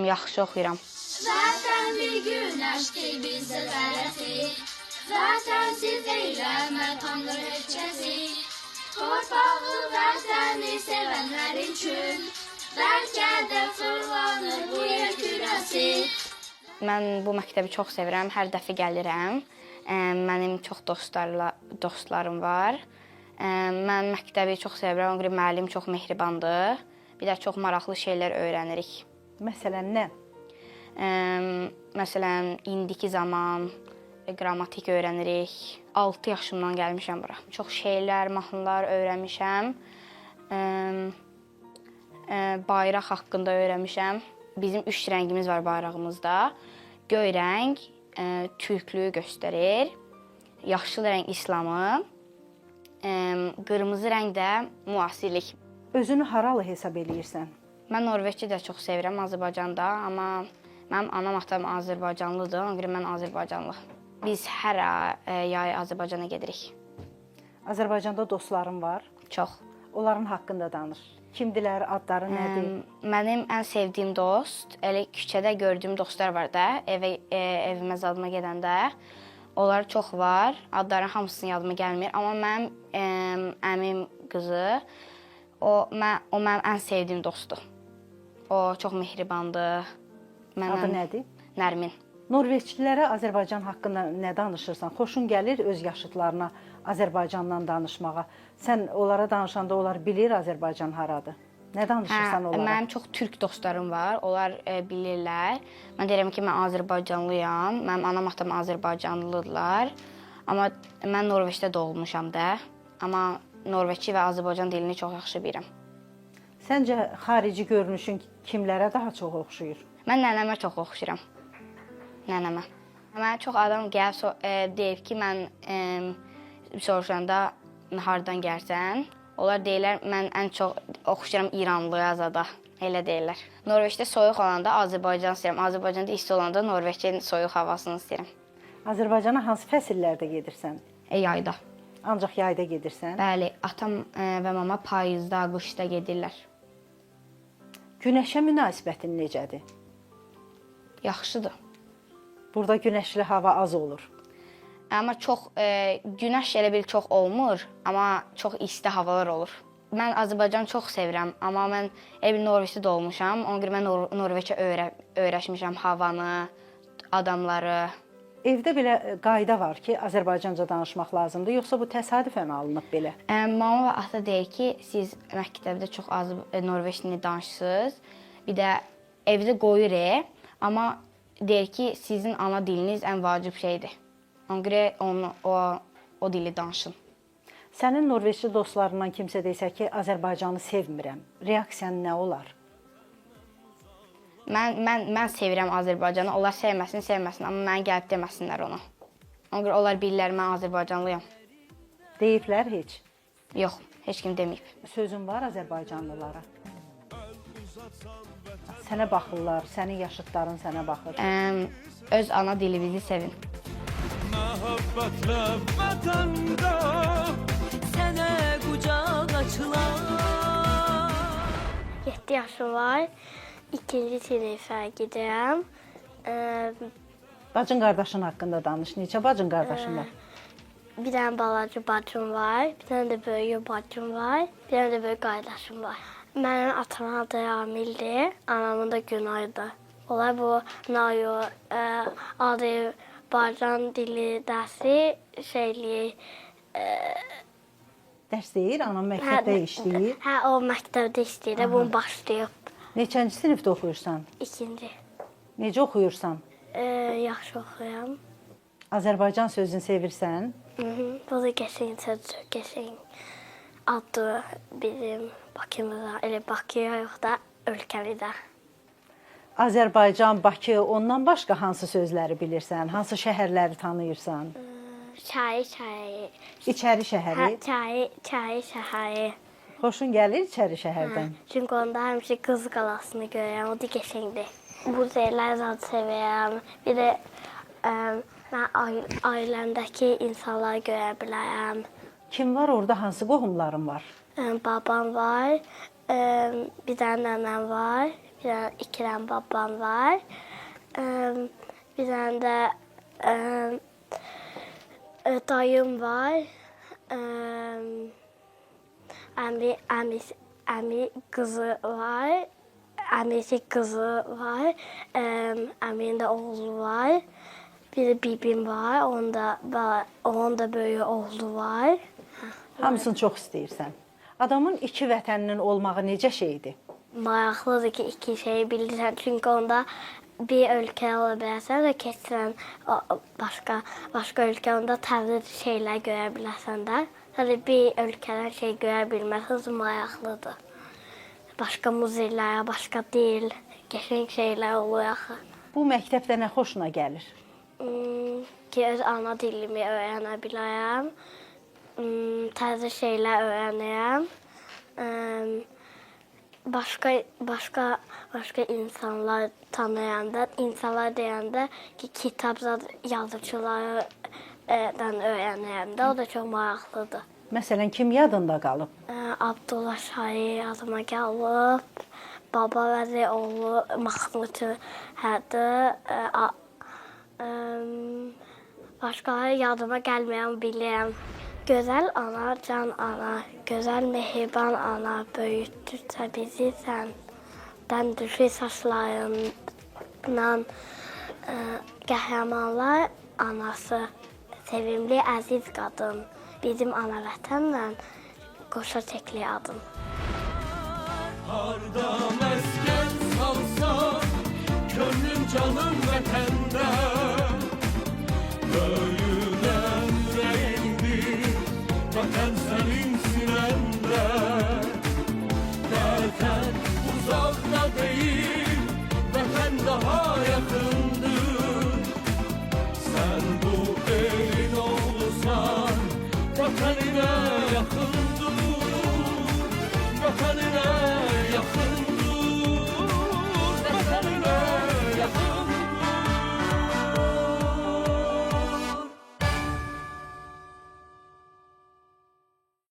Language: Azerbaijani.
yaxşı oxuyuram. Zaten bir güneşti bizde gayretli, zaten siz eyleme Tanrı hepçesi. Torpağı vətəni sevənlər üçün, bəlkə də fırlanır bu yer kürəsi. Mən bu məktəbi çox sevirəm, hər dəfə gəlirəm. Mənim çox dostlarım var. Mən məktəbi çox sevirəm, ona görə müəllim çox mehribandır. Bir də çox maraqlı şeylər öyrənirik. Məsələn, nə? Məsələn, indiki zaman qrammatik öyrənirik. 6 yaşımdan gəlmişəm bura. Çox şeylər, mahnılar öyrənmişəm. Bayraq haqqında öyrənmişəm. Bizim 3 rəngimiz var bayrağımızda. Göy rəng türklüyü göstərir. Yaşıl rəng İslamı. Qırmızı rəng də müasirlik. Özünü haralı hesab eləyirsən? Mən Norveçi də çox sevirəm Azərbaycanda, amma mənim anam atam Azərbaycanlıdır, ona görə mən Azərbaycanlı. Biz hər yay Azərbaycana gedirik. Azərbaycanda dostların var. Çox. Onların haqqında danış. Kimdilər, adları nədir? Mənim ən sevdiyim dost, elə küçədə gördüyüm dostlar var da, evimə zadıma gedəndə. Onlar çox var, adların hamısının yadıma gəlmir. Amma mənim əmim qızı, o mənim ən sevdiyim dostdur. O çox mehribandır. Adı nədir? Nərmin. Norveçlilərə Azərbaycan haqqında nə danışırsan? Xoşun gəlir öz yaşıdlarına Azərbaycandan danışmağa. Sən onlara danışanda onlar bilir Azərbaycan haradır. Nə danışırsan onlara? Mənim çox türk dostlarım var. Onlar bilirlər. Mən deyirəm ki, mən Azərbaycanlıyam. Mənim anam atam Azərbaycanlıdırlar. Amma mən Norveçdə doğulmuşam da. Amma Norveçi və Azərbaycan dilini çox yaxşı bilirəm. Səncə xarici görünüşün kimlərə daha çox oxşuyur? Mən nənəmə çox oxşuyuram. Nənəmə. Mənə çox adam gəlib deyib ki, mən soruşanda hardan gəlsən? Onlar deyirlər, mən ən çox oxşuyuram İranlıya zada. Elə deyirlər. Norveçdə soyuq olanda Azərbaycan istəyirəm. Azərbaycanda isti olanda Norveçin soyuq havasını istəyirəm. Azərbaycana hansı fəsillərdə gedirsən? Yayda. Ancaq yayda gedirsən? Bəli, atam və mama payızda, qışda gedirlər. Günəşə münasibətin necədir? Yaxşıdır. Burada günəşli hava az olur. Amma çox günəş elə bil çox olmur, amma çox isti havalar olur. Mən Azərbaycanı çox sevirəm, amma mən elə bil Norveçdə doğmuşam. Ona görə mən Norveçə öyrəşmişəm havanı, adamları. Evdə belə qayda var ki, Azərbaycanca danışmaq lazımdır, yoxsa bu təsadüfən alınıb belə? Mama və ata deyir ki, siz məktəbdə çox az Norveç dilini danışırsınız. Bir də evdə qoyur, amma deyir ki, sizin ana diliniz ən vacib şeydir. Ona görə o dili danışın. Sənin Norveçli dostlarından kimsə desə ki, Azərbaycanı sevmirəm, reaksiyan nə olar? Mən sevirəm Azərbaycanı. Onlar sevməsin, amma mənə gəlib deməsinlər onu. Ona görə onlar bilirlər, mən Azərbaycanlıyam. Deyiblər heç? Yox, heç kim deməyib. Sözün var Azərbaycanlılara? Sənə baxırlar, sənin yaşıdların sənə baxır. Öz ana dilimizi sevin. Məhəbbətlə vətəndə sənə qucaq açılar. 7 yaşım var. 2-ci sinifə gedirəm. Bacın qardaşın haqqında danış. Neçə bacın qardaşın var? Bir dənə balaca bacım var, bir dənə də böyük bacım var, bir dənə də böyük qardaşım var. Mənim atamın adı Amildir, anamın da Günaydır. Onlar bu Nayo, Azərbaycan dili dərsi Dərs deyir, anam məktəbdə işləyir. Hə, o məktəbdə işləyir, bunu başlayıb. Neçənci sinifdə oxuyursan? 2-ci. Necə oxuyursan? Yaxşı oxuyuram. Azərbaycan sözünü sevirsən? Bu da qəşəng sözdür, qəşəng addır bizim Bakımıza, elə Bakıya yox da ölkəmizdə. Azərbaycan, Bakı, ondan başqa hansı sözləri bilirsən? Hansı şəhərləri tanıyırsan? Çayı. İçəri şəhəri? Çayı şəhəri. Xoşun gəlir içəri şəhərdən? Çünki onda həmişə Qız qalasını görürəm, o da qəşəngdir. Bu yerləri zad sevirəm. Bir də mən ailəmdəki insanları görə bilərəm. Kim var orada, hansı qohumların var? Babam var, bir dənə nənəm var, iki dənə babam var. Bir dənə də dayım var. Əmi qızı var. Əmisi qızı var. Əminin də oğlu var. Bir də bibim var. Onun da böyük oğlu var. Hamısını çox istəyirsən. Adamın iki vətəninin olmağı necə şeydir? Maraqlıdır ki, iki şeyi bilirsən. Çünki onda bir ölkə ola bilərsən və keçsən başqa ölkə, onda təzə şeylər görə bilərsən də. Bir ölkədən şey görə bilməsiniz, maraqlıdır. Başqa muzeylərə, başqa dil, qəşəng şeylər olur axı. Bu məktəbdə nə xoşuna gəlir? Ki, öz ana dilimi öyrənə bilərəm. Təzə şeylər öyrənirəm. Başqa insanlar tanıyanda, insanlar deyəndə ki, kitab yazıçılardan öyrənirəm də, o da çox maraqlıdır. Məsələn, kim yadında qalıb? Abdullah Şair yadıma gəlib, Baba Vəzioğlu mahnıçıdır. Başqaları yadıma gəlməyən bilirəm. Gözəl ana, can ana, gözəl mehriban ana, böyütdürsə bizi sən. Dən düşür saçlarından qəhrəmanlar anası, sevimli əziz qadın, bizim ana vətənlə qoşa çəkli adım. Harda məskən salsan, könlüm canım vətəndə. Böyünən ürəyimdir, vətən sənin sinəndə. Vətən uzaqda deyil, vətən daha yaxın.